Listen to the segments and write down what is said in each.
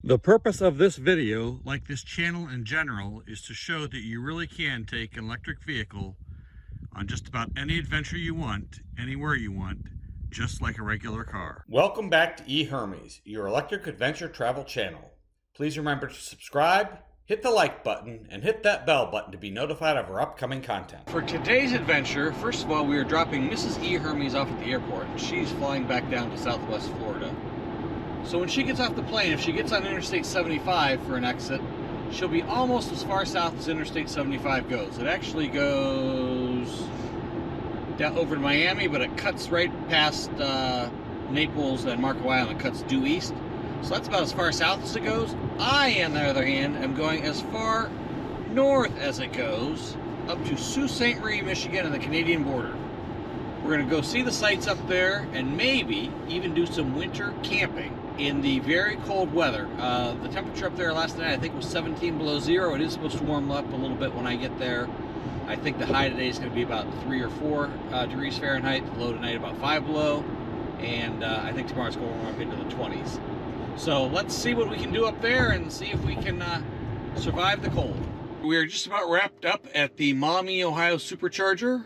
The purpose of this video, like this channel in general, is to show that you really can take an electric vehicle on just about any adventure you want, anywhere you want, just like a regular car. Welcome back to E-Hermes, your electric adventure travel channel. Please remember to subscribe, hit the like button, and hit that bell button to be notified of our upcoming content. For today's adventure, first of all, we are dropping Mrs. E-Hermes off at the airport. She's flying back down to Southwest Florida. So when she gets off the plane, if she gets on Interstate 75 for an exit, she'll be almost as far south as Interstate 75 goes. It actually goes down over to Miami, but it cuts right past Naples and Marco Island. It cuts due east. So that's about as far south as it goes. I, on the other hand, am going as far north as it goes, up to Sault Ste. Michigan and the Canadian border. We're going to go see the sights up there and maybe even do some winter camping in the very cold weather. The temperature up there last night I think was 17 below zero. It is supposed to warm up a little bit when I get there. I think the high today is going to be about 3 or 4 degrees Fahrenheit. The low tonight about 5 below. And I think tomorrow's going to warm up into the 20s. So let's see what we can do up there and see if we can survive the cold. We are just about wrapped up at the Maumee, Ohio Supercharger,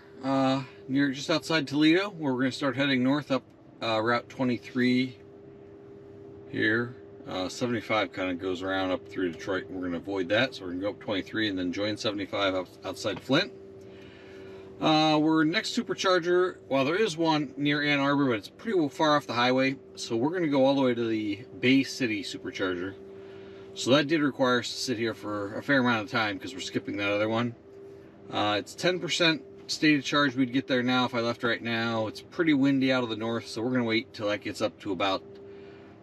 near just outside Toledo, where we're going to start heading north up Route 23 here. 75 kind of goes around up through Detroit. We're going to avoid that, so we're going to go up 23 and then join 75 outside Flint. We're next Supercharger. Well, there is one near Ann Arbor, but it's pretty far off the highway, so we're going to go all the way to the Bay City Supercharger. So that did require us to sit here for a fair amount of time because we're skipping that other one. It's 10% stated charge. We'd get there now if I left right now. It's pretty windy out of the north, so we're going to wait till that gets up to about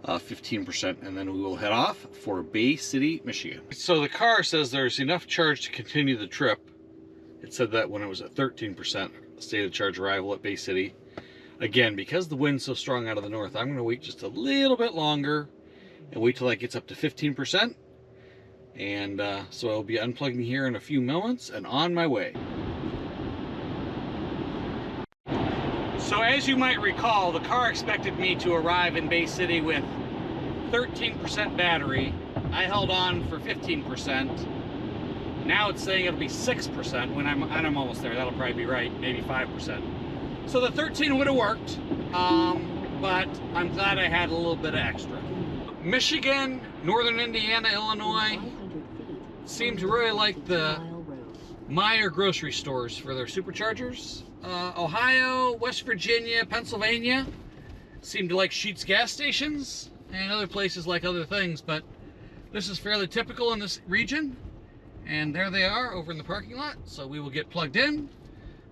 15%, and then we will head off for Bay City, Michigan. So the car says there's enough charge to continue the trip. It said that when it was at 13% stated charge arrival at Bay City. Again, because the wind's so strong out of the north, I'm going to wait just a little bit longer and wait till that gets up to 15%. And so I'll be unplugging here in a few moments and on my way. So as you might recall, the car expected me to arrive in Bay City with 13% battery. I held on for 15%. Now it's saying it'll be 6% when I'm almost there. That'll probably be right, maybe 5%. So the 13 would have worked, but I'm glad I had a little bit of extra. Michigan, Northern Indiana, Illinois seem to really like the Meijer grocery stores for their superchargers. Ohio, West Virginia, Pennsylvania seem to like Sheetz gas stations, and other places like other things, but this is fairly typical in this region. And there they are over in the parking lot. So we will get plugged in,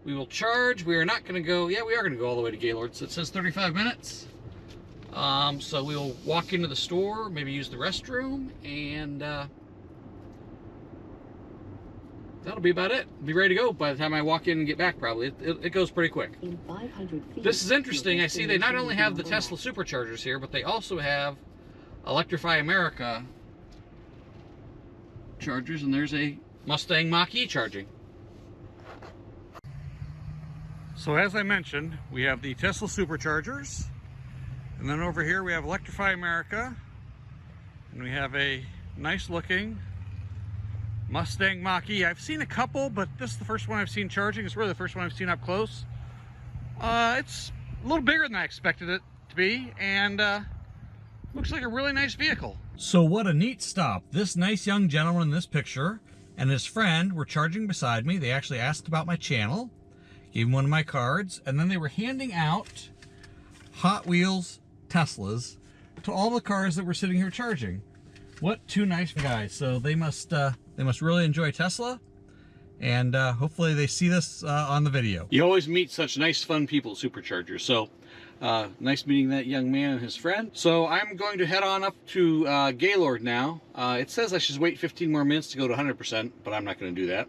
we will charge. We are not going to go, yeah, we are going to go all the way to Gaylord. So it says 35 minutes. So we'll walk into the store, maybe use the restroom, and that'll be about it. Be ready to go by the time I walk in and get back, probably. It goes pretty quick. In 500 feet, this is interesting. I see they not only have the Tesla superchargers here, but they also have Electrify America chargers, and there's a Mustang Mach-E charging. So as I mentioned, we have the Tesla superchargers, and then over here we have Electrify America, and we have a nice looking Mustang Mach-E. I've seen a couple, but this is the first one I've seen charging. It's really the first one I've seen up close. It's a little bigger than I expected it to be, and looks like a really nice vehicle. So what a neat stop. This nice young gentleman in this picture and his friend were charging beside me. They actually asked about my channel, gave him one of my cards, and then they were handing out Hot Wheels Teslas to all the cars that were sitting here charging. What two nice guys. So they must really enjoy Tesla, and hopefully they see this on the video. You always meet such nice fun people at superchargers. So nice meeting that young man and his friend. So I'm going to head on up to Gaylord now. It says I should wait 15 more minutes to go to 100%, but I'm not going to do that.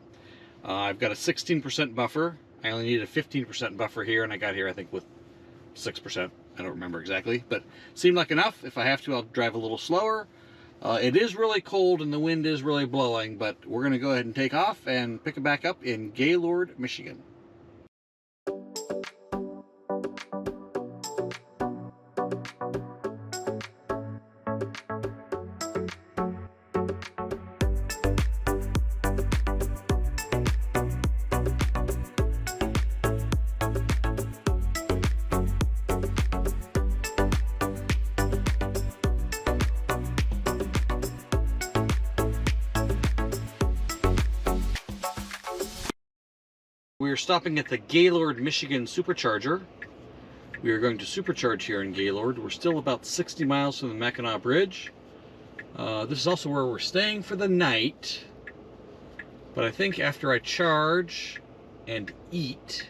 I've got a 16% buffer. I only need a 15% buffer here, and I got here I think with 6%. I don't remember exactly, but seemed like enough. If I have to, I'll drive a little slower. It is really cold and the wind is really blowing, but we're going to go ahead and take off and pick it back up in Gaylord, Michigan. We are stopping at the Gaylord, Michigan supercharger. We are going to supercharge here in Gaylord. We're still about 60 miles from the Mackinac Bridge. This is also where we're staying for the night. But I think after I charge and eat,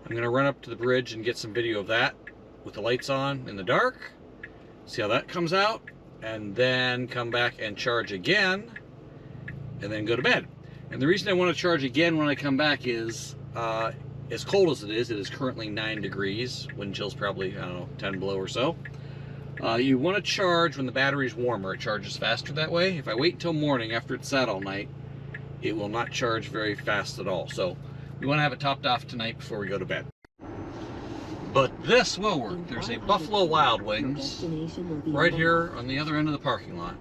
I'm going to run up to the bridge and get some video of that with the lights on in the dark. See how that comes out. And then come back and charge again. And then go to bed. And the reason I want to charge again when I come back is, as cold as it is currently 9 degrees. Wind chill's probably, I don't know, 10 below or so. You want to charge when the battery's warmer. It charges faster that way. If I wait until morning after it's sat all night, it will not charge very fast at all. So we want to have it topped off tonight before we go to bed. But this will work. There's a Buffalo Wild Wings right here on the other end of the parking lot.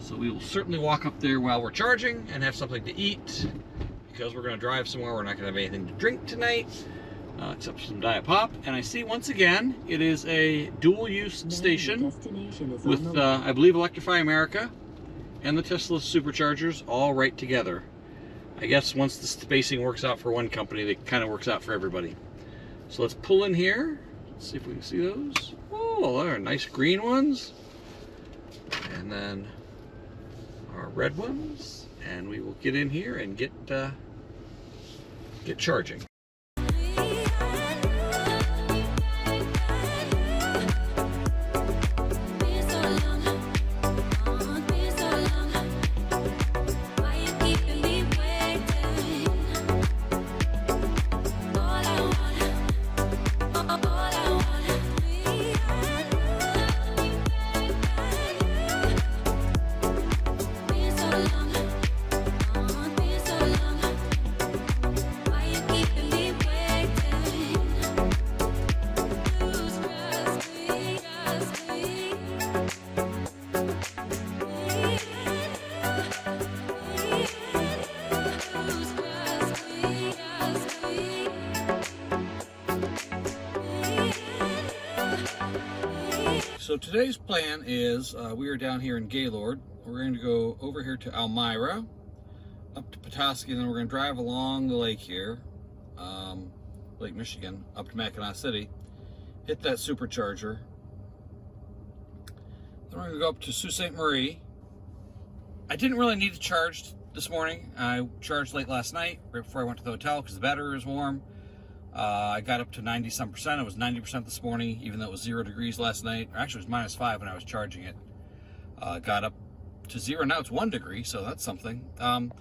So we will certainly walk up there while we're charging and have something to eat, because we're going to drive somewhere. We're not going to have anything to drink tonight, except for some Diet Pop. And I see once again, it is a dual-use station with, I believe, Electrify America and the Tesla superchargers all right together. I guess once the spacing works out for one company, it kind of works out for everybody. So let's pull in here. Let's see if we can see those. Oh, there are nice green ones. And then our red ones, and we will get in here and get charging. So today's plan is we are down here in Gaylord. We're going to go over here to Elmira, up to Petoskey, and then we're going to drive along the lake here, Lake Michigan, up to Mackinac City, hit that supercharger. Then we're going to go up to Sault Ste. Marie. I didn't really need to charge this morning. I charged late last night, right before I went to the hotel, because the battery was warm. I got up to 90-some%. It was 90% this morning, even though it was 0 degrees last night. Actually, it was -5 when I was charging it. Got up to 0. Now it's 1 degree, so that's something. And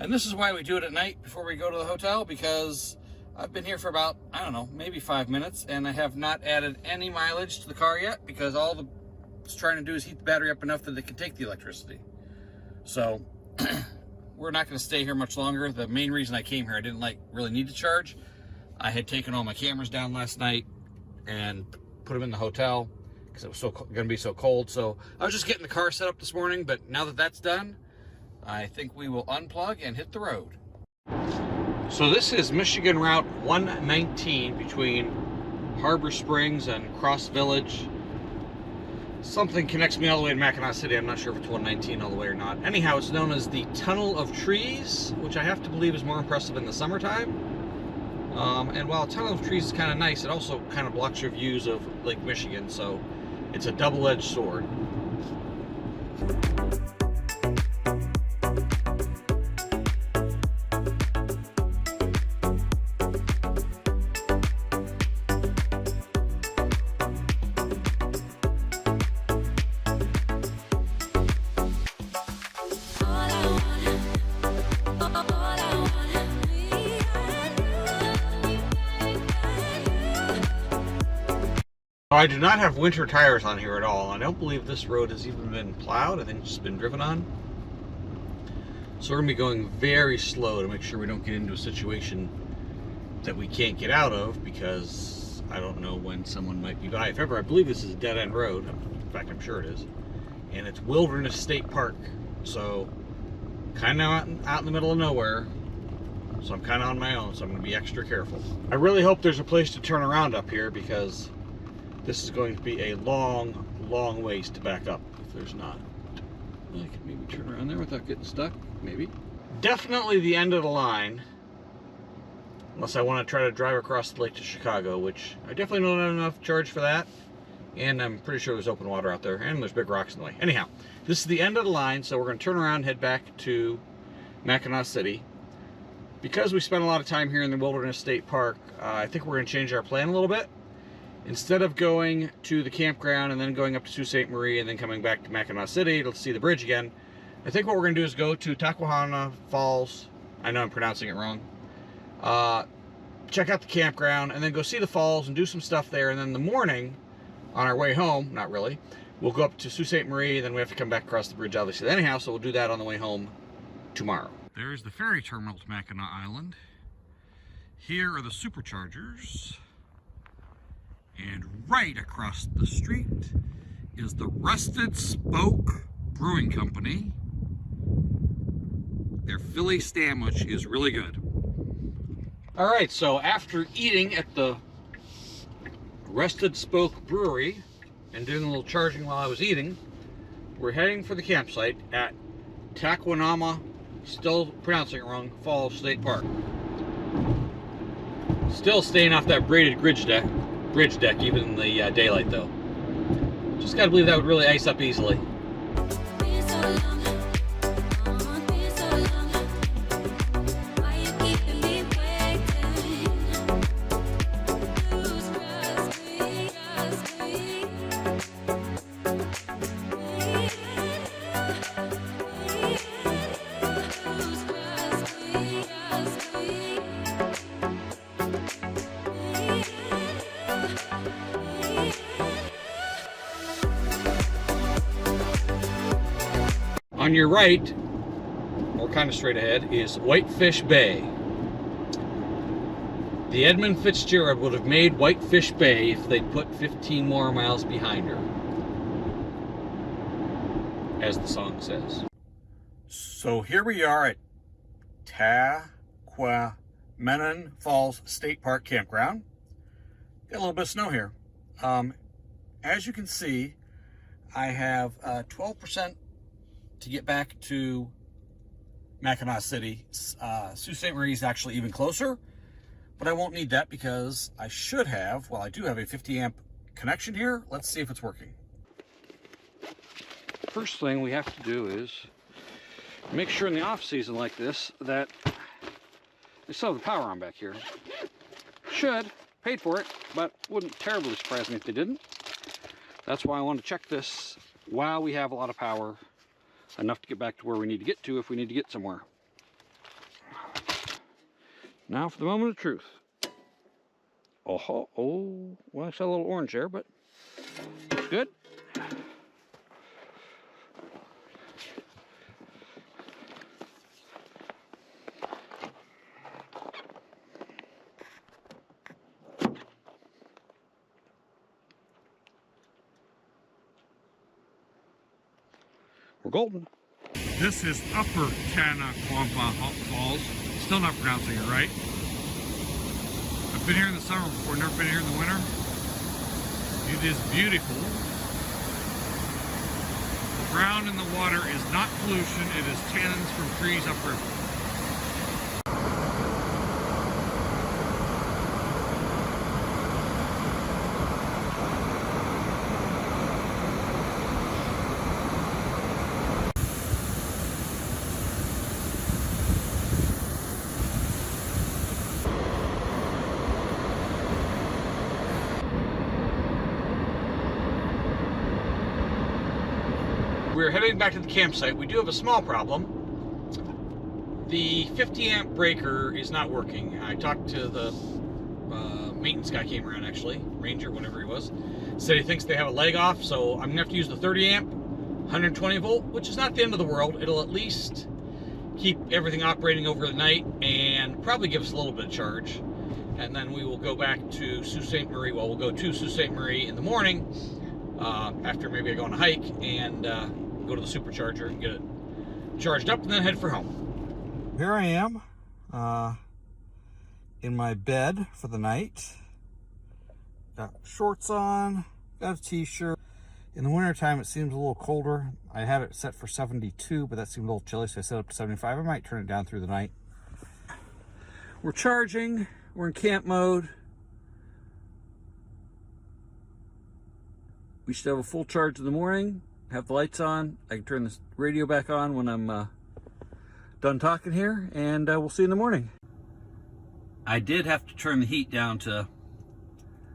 this is why we do it at night before we go to the hotel, because I've been here for about, I don't know, maybe 5 minutes, and I have not added any mileage to the car yet, because all it's trying to do is heat the battery up enough that it can take the electricity. So we're not going to stay here much longer. The main reason I came here, I didn't really need to charge. I had taken all my cameras down last night and put them in the hotel because it was going to be so cold. So I was just getting the car set up this morning, but now that that's done, I think we will unplug and hit the road. So this is Michigan Route 119 between Harbor Springs and Cross Village. Something connects me all the way to Mackinac City. I'm not sure if it's 119 all the way or not. Anyhow, it's known as the Tunnel of Trees, which I have to believe is more impressive in the summertime. And while a tunnel of trees is kind of nice, it also kind of blocks your views of Lake Michigan, so it's a double-edged sword. I do not have winter tires on here at all. I don't believe this road has even been plowed. I think it's just been driven on. So we're going to be going very slow to make sure we don't get into a situation that we can't get out of, because I don't know when someone might be by. If ever, I believe this is a dead-end road. In fact, I'm sure it is. And it's Wilderness State Park. So kind of out in the middle of nowhere. So I'm kind of on my own, so I'm going to be extra careful. I really hope there's a place to turn around up here, because this is going to be a long, long ways to back up if there's not. I could maybe turn around there without getting stuck, maybe. Definitely the end of the line. unless I want to try to drive across the lake to Chicago, which I definitely don't have enough charge for that. And I'm pretty sure there's open water out there, and there's big rocks in the way. Anyhow, this is the end of the line, so we're going to turn around and head back to Mackinac City. Because we spent a lot of time here in the Wilderness State Park, I think we're going to change our plan a little bit. Instead of going to the campground and then going up to Sault Ste. Marie and then coming back to Mackinac City to see the bridge again, I think what we're going to do is go to Tahquamenon Falls. I know I'm pronouncing it wrong. Check out the campground and then go see the falls and do some stuff there. And then in the morning, on our way home, not really, we'll go up to Sault Ste. Marie, then we have to come back across the bridge, obviously. Anyhow, so we'll do that on the way home tomorrow. There's the ferry terminal to Mackinac Island. Here are the superchargers. And right across the street is the Rusted Spoke Brewing Company. Their Philly sandwich is really good. All right, so after eating at the Rusted Spoke Brewery and doing a little charging while I was eating, we're heading for the campsite at Tahquamenon, still pronouncing it wrong, Falls State Park. Still staying off that braided bridge deck even in the daylight though. Just gotta believe that would really ice up easily. On your right, or kind of straight ahead, is Whitefish Bay. The Edmund Fitzgerald would have made Whitefish Bay if they'd put 15 more miles behind her, as the song says. So here we are at Tahquamenon Falls State Park Campground. Got a little bit of snow here. As you can see, I have 12% to get back to Mackinac City. Sault Ste. Marie is actually even closer, but I won't need that because I should have, well, I do have a 50 amp connection here. Let's see if it's working. First thing we have to do is make sure in the off season like this that they still have the power on back here. Should, paid for it, but wouldn't terribly surprise me if they didn't. That's why I want to check this while we have a lot of power, enough to get back to where we need to get to if we need to get somewhere. Now for the moment of truth. Oh, well, I saw a little orange there, but looks good. We're golden. This is Upper Tahquamenon Falls. Still not pronouncing it right. I've been here in the summer before, never been here in the winter. It is beautiful. The ground in the water is not pollution, it is tannins from trees upriver. We're heading back to the campsite. We do have a small problem. The 50 amp breaker is not working. I talked to the maintenance guy, came around actually, Ranger, whatever he was, said he thinks they have a leg off, so I'm gonna have to use the 30 amp, 120 volt, which is not the end of the world. It'll at least keep everything operating over the night and probably give us a little bit of charge. And then we will go back to Sault Ste. Marie. Well, we'll go to Sault Ste. Marie in the morning after maybe I go on a hike and go to the supercharger and get it charged up and then head for home. Here I am in my bed for the night. Got shorts on, got a t-shirt. In the wintertime it seems a little colder. I had it set for 72, but that seemed a little chilly, so I set it up to 75. I might turn it down through the night. We're charging. We're in camp mode. We should have a full charge in the morning. Have the lights on. I can turn this radio back on when I'm done talking here, and we'll see you in the morning. I did have to turn the heat down to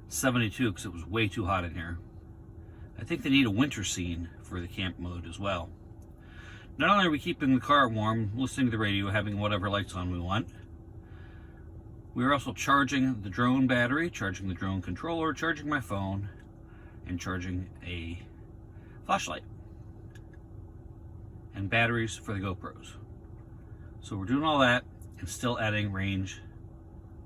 72 because it was way too hot in here. I think they need a winter scene for the camp mode as well. Not only are we keeping the car warm, listening to the radio, having whatever lights on we want, we are also charging the drone battery, charging the drone controller, charging my phone, and charging a flashlight and batteries for the GoPros. So we're doing all that and still adding range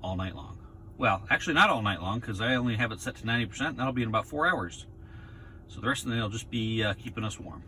all night long. Well, actually not all night long, because I only have it set to 90%, and that'll be in about 4 hours. So the rest of the day will just be keeping us warm.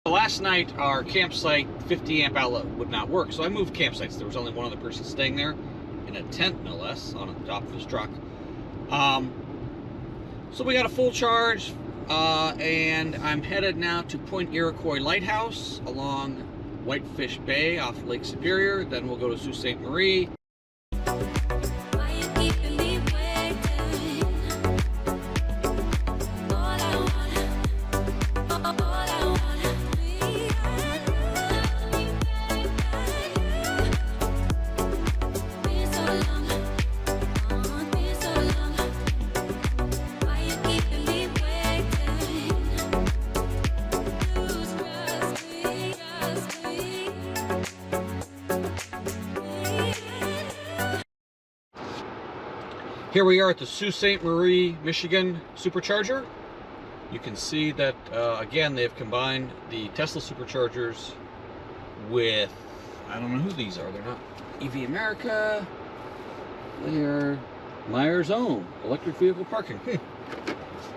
Last night our campsite 50 amp outlet would not work, so I moved campsites. There was only one other person staying there in a tent, no less, on the top of his truck. So we got a full charge, and I'm headed now to Point Iroquois Lighthouse along Whitefish Bay off Lake Superior. Then we'll go to Sault Ste. Marie. Here we are at the Sault Ste. Marie, Michigan supercharger. You can see that, again, they've combined the Tesla superchargers with, I don't know who these are. They're not EV America. They are Meyer's own electric vehicle parking.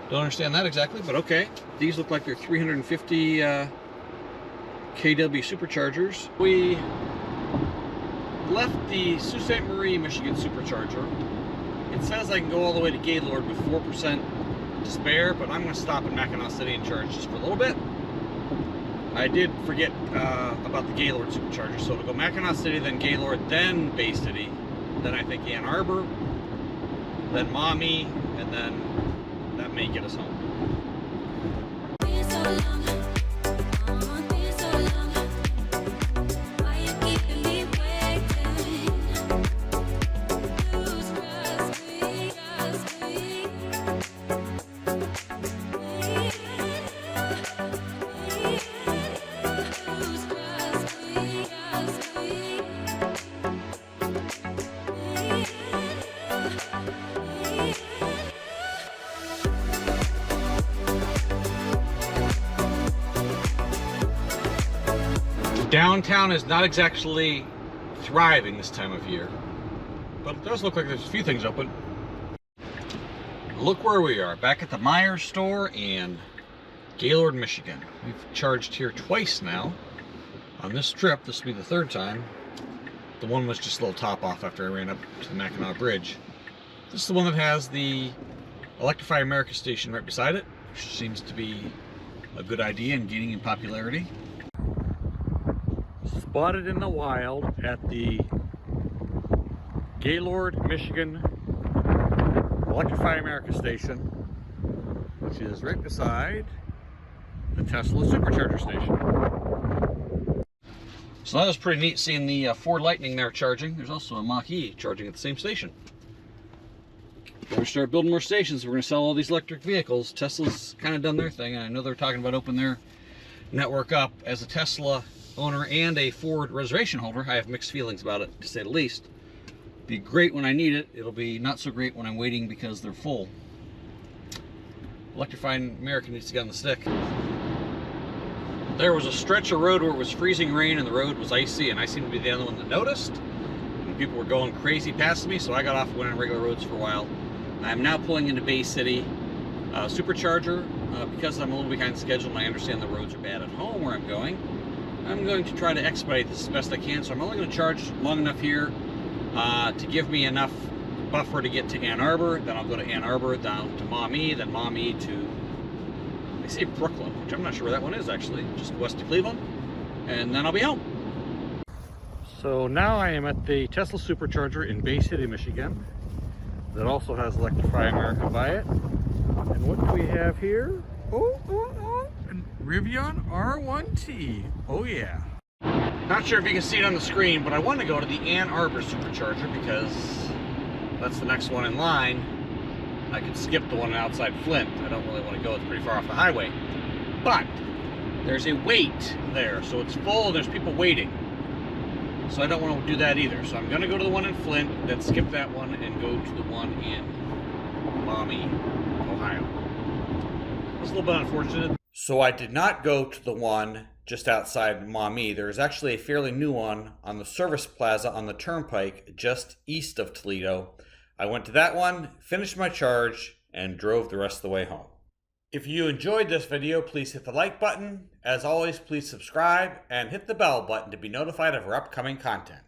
Don't understand that exactly, but okay. These look like they're 350 kW superchargers. We left the Sault Ste. Marie, Michigan supercharger. It says I can go all the way to Gaylord with 4% to spare, but I'm going to stop in Mackinac City and charge just for a little bit. I did forget about the Gaylord supercharger, so to go Mackinac City, then Gaylord, then Bay City, then I think Ann Arbor, then Maumee, and then that may get us home. Downtown is not exactly thriving this time of year, but it does look like there's a few things open. Look where we are, back at the Meyer's store in Gaylord, Michigan. We've charged here twice now. On this trip, this will be the third time. The one was just a little top off after I ran up to the Mackinac Bridge. This is the one that has the Electrify America station right beside it, which seems to be a good idea and gaining in popularity. Spotted in the wild at the Gaylord, Michigan Electrify America station, which is right beside the Tesla supercharger station. So that was pretty neat seeing the Ford Lightning there charging. There's also a Mach-E charging at the same station. We're going to start building more stations. We're going to sell all these electric vehicles. Tesla's kind of done their thing, and I know they're talking about opening their network up. As a Tesla owner and a Ford reservation holder, I have mixed feelings about it, to say the least. It'll be great when I need it. It'll be not so great when I'm waiting because they're full. Electrifying America needs to get on the stick. There was a stretch of road where it was freezing rain and the road was icy, and I seemed to be the only one that noticed. And people were going crazy past me, so I got off and went on regular roads for a while. I'm now pulling into Bay City supercharger because I'm a little behind schedule and I understand the roads are bad at home where I'm going. I'm going to try to expedite this as best I can, so I'm only going to charge long enough here to give me enough buffer to get to Ann Arbor. Then I'll go to Ann Arbor, down to Maumee, then Maumee to, they say Brooklyn, which I'm not sure where that one is actually, just west of Cleveland, and then I'll be home. So now I am at the Tesla supercharger in Bay City, Michigan, that also has Electrify America by it. And what do we have here? Oh, Rivian R1T. Oh yeah. Not sure if you can see it on the screen, but I want to go to the Ann Arbor supercharger because that's the next one in line. I could skip the one outside Flint. I don't really want to go, it's pretty far off the highway. But there's a wait there, so it's full and there's people waiting. So I don't want to do that either. So I'm going to go to the one in Flint, then skip that one and go to the one in Maumee, Ohio. It's a little bit unfortunate. So I did not go to the one just outside Maumee. There's actually a fairly new one on the service plaza on the turnpike just east of Toledo. I went to that one, finished my charge, and drove the rest of the way home. If you enjoyed this video, please hit the like button. As always, please subscribe and hit the bell button to be notified of our upcoming content.